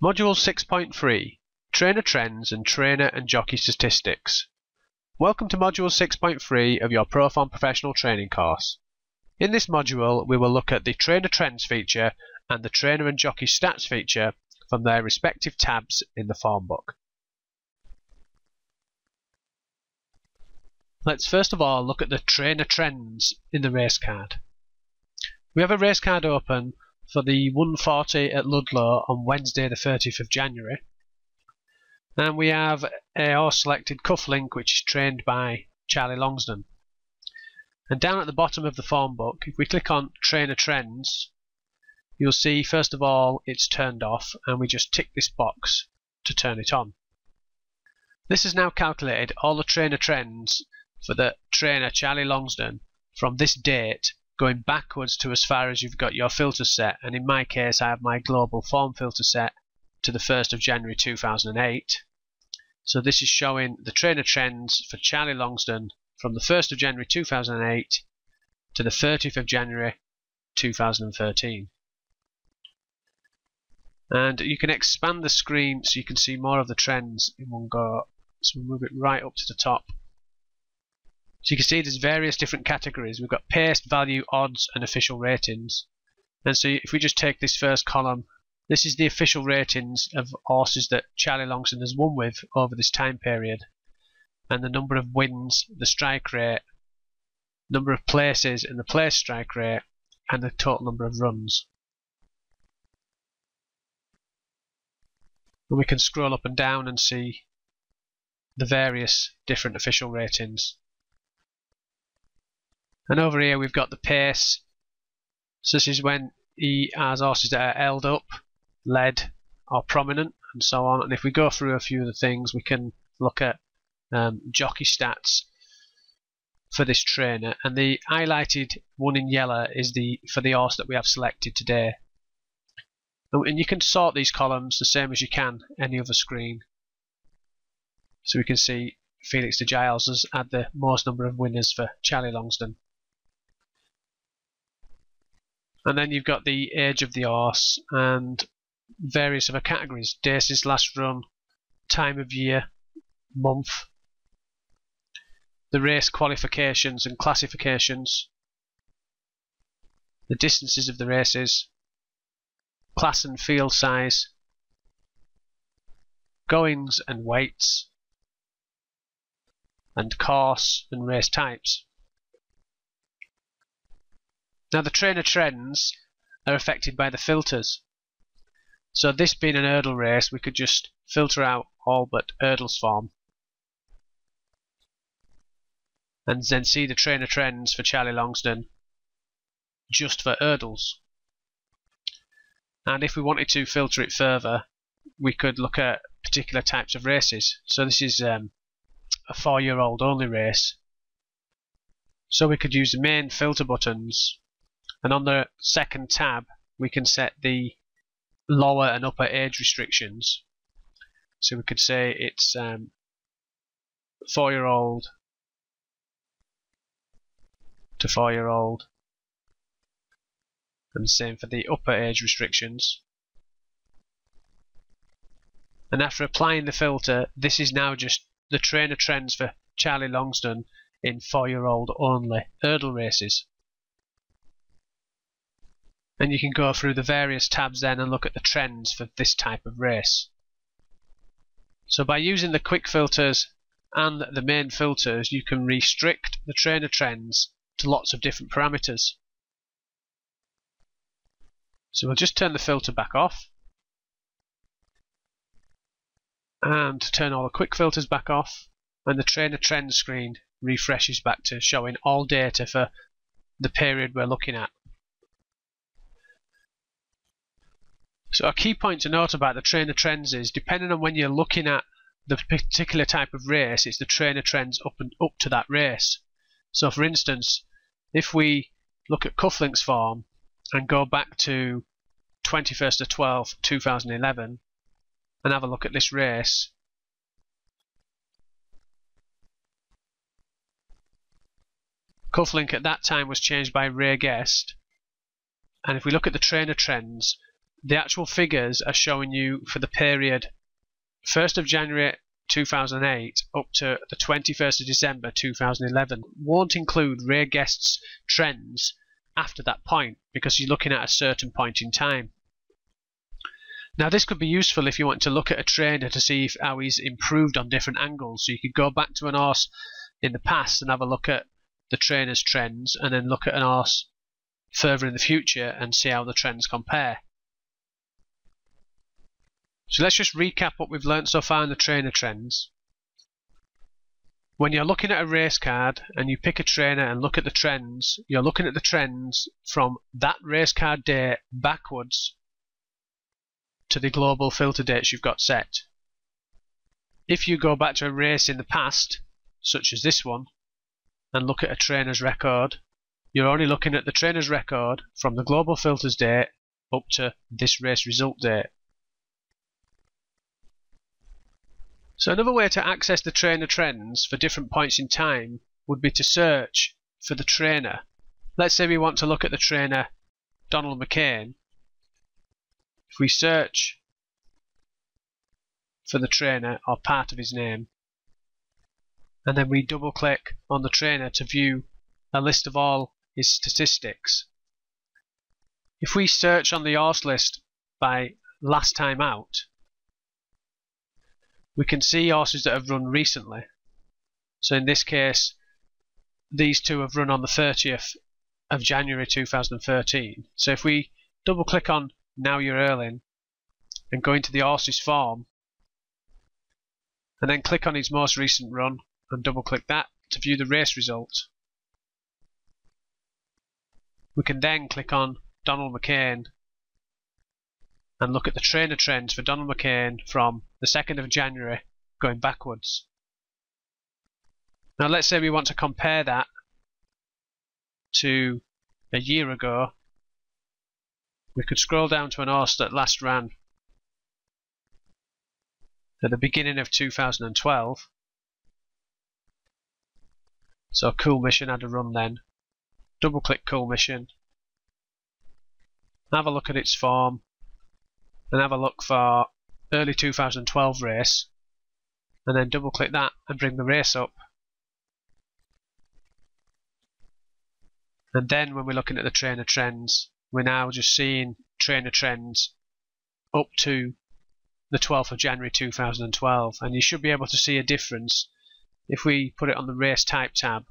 Module 6.3 Trainer Trends and Trainer and Jockey Statistics. Welcome to Module 6.3 of your Proform Professional Training course. In this module we will look at the Trainer Trends feature and the Trainer and Jockey Stats feature from their respective tabs in the form book. Let's first of all look at the Trainer Trends in the race card. We have a race card open for the 140 at Ludlow on Wednesday the 30th of January, and we have a horse selected Cufflink which is trained by Charlie Longsdon. And down at the bottom of the form book, if we click on Trainer Trends, you'll see first of all it's turned off, and we just tick this box to turn it on. This has now calculated all the trainer trends for the trainer Charlie Longsdon from this date going backwards to as far as you've got your filter set, and in my case I have my global form filter set to the 1st of January 2008. So this is showing the trainer trends for Charlie Longsdon from the 1st of January 2008 to the 30th of January 2013. And you can expand the screen so you can see more of the trends in one go. So we'll move it right up to the top. So you can see there's various different categories. We've got pace, value, odds and official ratings. And so if we just take this first column, this is the official ratings of horses that Charlie Longsdon has won with over this time period. And the number of wins, the strike rate, number of places and the place strike rate, and the total number of runs. And we can scroll up and down and see the various different official ratings. And over here we've got the pace. So this is when he has horses that are held up, led or prominent and so on. And if we go through a few of the things, we can look at jockey stats for this trainer, and the highlighted one in yellow is for the horse that we have selected today. And you can sort these columns the same as you can any other screen. So we can see Felix de Giles has had the most number of winners for Charlie Longsdon. And then you've got the age of the horse and various other categories: days last run, time of year, month, the race qualifications and classifications, the distances of the races, class and field size, goings and weights, and course and race types. Now the trainer trends are affected by the filters. So this being an hurdle race, we could just filter out all but hurdles form and then see the trainer trends for Charlie Longsdon just for hurdles. And if we wanted to filter it further, we could look at particular types of races. So this is a 4-year-old only race. So we could use the main filter buttons, and on the second tab we can set the lower and upper age restrictions. So we could say it's 4-year-old to 4-year-old, and the same for the upper age restrictions. And after applying the filter, this is now just the trainer trends for Charlie Longsdon in 4-year-old only hurdle races. And you can go through the various tabs then and look at the trends for this type of race. So by using the quick filters and the main filters, you can restrict the trainer trends to lots of different parameters. So we'll just turn the filter back off and turn all the quick filters back off, and the trainer trend screen refreshes back to showing all data for the period we're looking at. So a key point to note about the trainer trends is, depending on when you're looking at the particular type of race, it's the trainer trends up to that race. So for instance, if we look at Cufflink's form and go back to 21st of 12th 2011 and have a look at this race, Cufflink at that time was changed by Ray Guest, and if we look at the trainer trends, the actual figures are showing you for the period 1st of January 2008 up to the 21st of December 2011. Won't include Ray Guest's trends after that point because you're looking at a certain point in time. Now this could be useful if you want to look at a trainer to see how he's improved on different angles. So you could go back to an horse in the past and have a look at the trainer's trends, and then look at an horse further in the future and see how the trends compare. So let's just recap what we've learned so far in the trainer trends. When you're looking at a race card and you pick a trainer and look at the trends, you're looking at the trends from that race card date backwards to the global filter dates you've got set. If you go back to a race in the past, such as this one, and look at a trainer's record, you're only looking at the trainer's record from the global filters date up to this race result date. So another way to access the trainer trends for different points in time would be to search for the trainer. Let's say we want to look at the trainer Donald McCain. If we search for the trainer or part of his name, and then we double click on the trainer to view a list of all his statistics. If we search on the horse list by last time out, we can see horses that have run recently. So in this case, these two have run on the 30th of January 2013. So if we double click on Now You're Earling and go into the horse's form, and then click on his most recent run and double click that to view the race result, we can then click on Donald McCain and look at the trainer trends for Donald McCain from the 2nd of January going backwards. Now let's say we want to compare that to a year ago. We could scroll down to an horse that last ran at the beginning of 2012. So Cool Mission had a run then. Double click Cool Mission, have a look at its form, and have a look for early 2012 race, and then double click that and bring the race up. And then when we're looking at the trainer trends, we're now just seeing trainer trends up to the 12th of January 2012, and you should be able to see a difference if we put it on the race type tab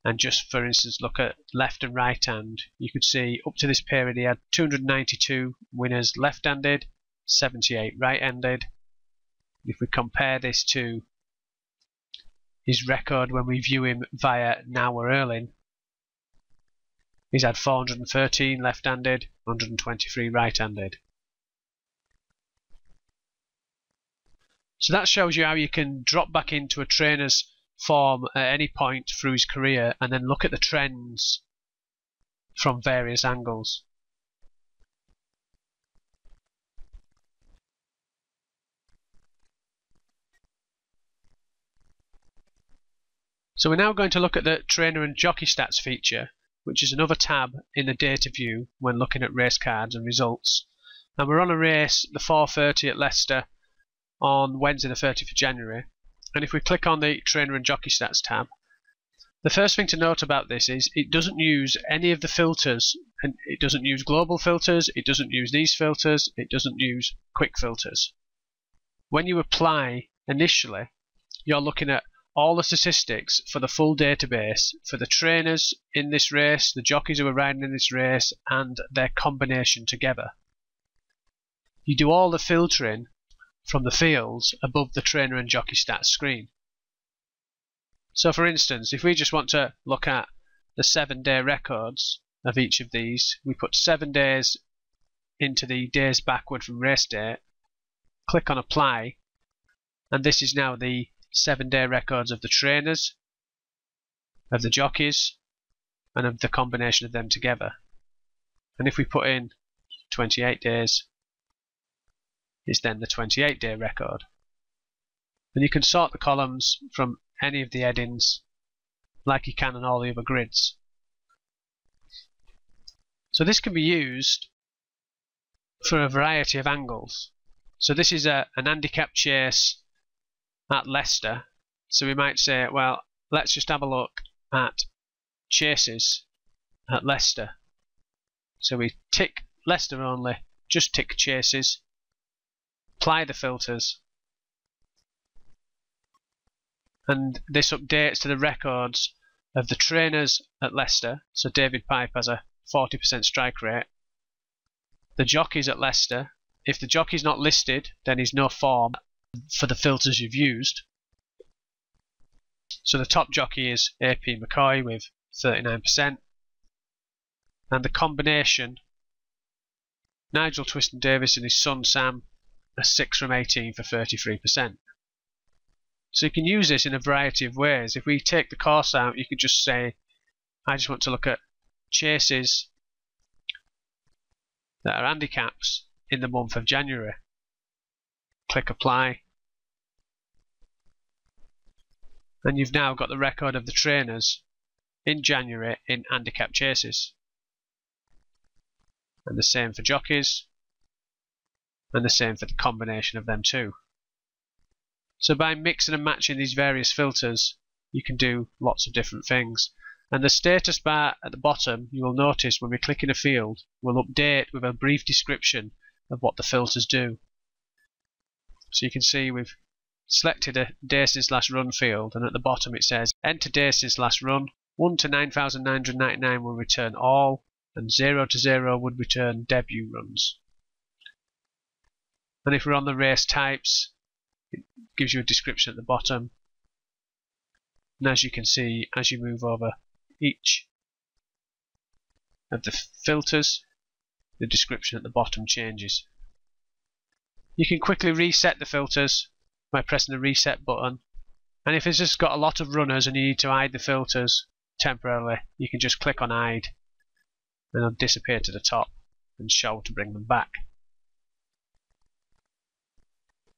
and just for instance look at left and right hand. You could see up to this period he had 292 winners left-handed, 78 right-handed. If we compare this to his record when we view him via Now We're Earling, he's had 413 left-handed, 123 right-handed. So that shows you how you can drop back into a trainer's form at any point through his career and then look at the trends from various angles. So we're now going to look at the trainer and jockey stats feature, which is another tab in the data view when looking at race cards and results. And we're on a race, the 4:30 at Leicester, on Wednesday the 30th of January. And if we click on the trainer and jockey stats tab, the first thing to note about this is it doesn't use any of the filters, and it doesn't use global filters, it doesn't use these filters, it doesn't use quick filters. When you apply initially, you're looking at all the statistics for the full database for the trainers in this race, the jockeys who are riding in this race, and their combination together. You do all the filtering from the fields above the trainer and jockey stats screen. So for instance, if we just want to look at the 7-day records of each of these, we put 7 days into the days backward from race date, click on apply, and this is now the 7-day records of the trainers, of the jockeys, and of the combination of them together. And if we put in 28 days, it's then the 28-day record. And you can sort the columns from any of the headings like you can on all the other grids. So this can be used for a variety of angles. So this is an handicap chase at Leicester. So we might say, well, let's just have a look at chases at Leicester. So we tick Leicester only, just tick chases, apply the filters, and this updates to the records of the trainers at Leicester. So David Pipe has a 40% strike rate. The jockeys at Leicester, if the jockey's not listed, then he's no form for the filters you've used. So the top jockey is AP McCoy with 39%. And the combination, Nigel Twiston Davis and his son Sam, are 6 from 18 for 33%. So you can use this in a variety of ways. If we take the course out, you could just say, I just want to look at chases that are handicaps in the month of January. Click apply. And you've now got the record of the trainers in January in handicap chases. And the same for jockeys, and the same for the combination of them too. So by mixing and matching these various filters, you can do lots of different things. And the status bar at the bottom, you will notice when we click in a field, will update with a brief description of what the filters do. So you can see we've selected a Daces last run field, and at the bottom it says enter Daces last run. 1 to 9,999 will return all, and 0 to 0 would return debut runs. And if we're on the race types, it gives you a description at the bottom. And as you can see, as you move over each of the filters, the description at the bottom changes. You can quickly reset the filters by pressing the reset button. And if it's just got a lot of runners and you need to hide the filters temporarily, you can just click on hide, and they'll disappear to the top and show to bring them back.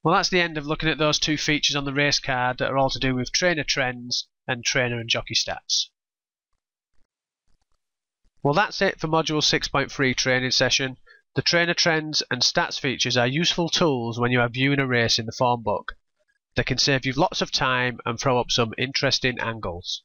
Well, that's the end of looking at those two features on the race card that are all to do with trainer trends and trainer and jockey stats. Well, that's it for Module 6.3 training session. The trainer trends and stats features are useful tools when you are viewing a race in the form book. They can save you lots of time and throw up some interesting angles.